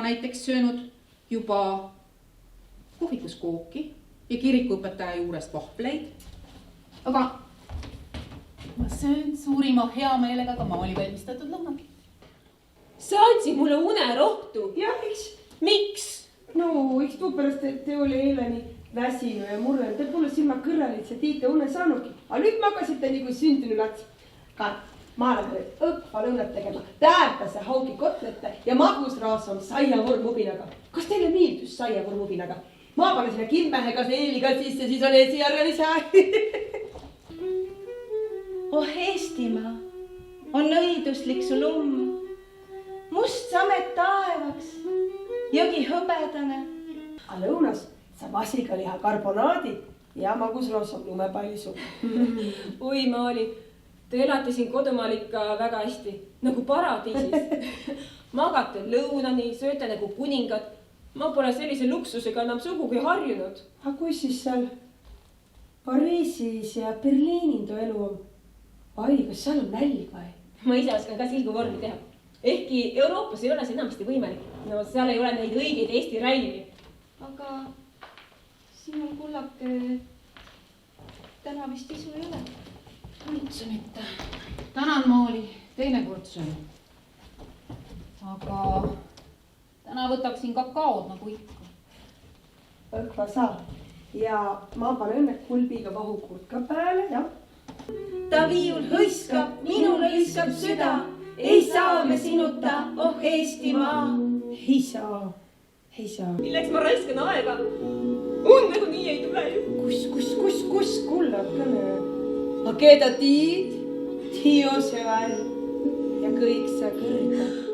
näiteks söönud juba kohvikus kooki ja kirikuõpetaja juurest vahvleid. Aga ma söön suurima heameelega ka maali valmistatud lõhnad. Sa andsid mulle unerohtu. Jah, Miks? no eks tuu pärast, et te oli eile nii väsinu ja murre. Te pole silma kõrralid, see tiite une saanudki. Aga nüüd magasite nii kui sündinu lats. Ka ma olen nüüd õppa lõunat tegema. Täärtase haugi kotlete ja magusraasam saiavurmubinaga. Kas teile meeldus saiavurmubinaga? Ma panen sinna kimmehega seeliga sisse, siis on esiarganis Oh Eestimaa, on õiduslik su lumm. Must samet taevaks, jõgi hõbedane. A lõunas saab asigaliha karbonaadi ja magusraasam lumepallisu. Oi Maali, te elate siin kodumaal ikka väga hästi, nagu paradiisis. Magate lõunani, sööte nagu kuningad. Ma pole sellise luksusega enam sugugi harjunud. Aga kui siis seal Pariisis ja Berliinindu elu on? Ai, kas seal on nälg või? Ma ise oskan ka silguvormi teha. Ehkki Euroopas ei ole see enamasti võimalik. No seal ei ole neid õigeid Eesti rälvi. Aga siin on kullake, täna vist isu ei ole. Üldse mitte. Tänan Maali, teinekord söön. Aga täna võtaksin kakaod nagu ikka. Õkva saa. Ja ma panen õnne kulbiga vahukurtka pääle, jah. Ta viiul hõiskab, minule hõiskab süda. Ei saa me sinuta, oh Eestimaa. Ei saa. Milleks ma raiskan aega? Unne nii ei tule ju. Kus, kullakene. Ma keda tiid, Tio see väl ja kõik see kõrgab.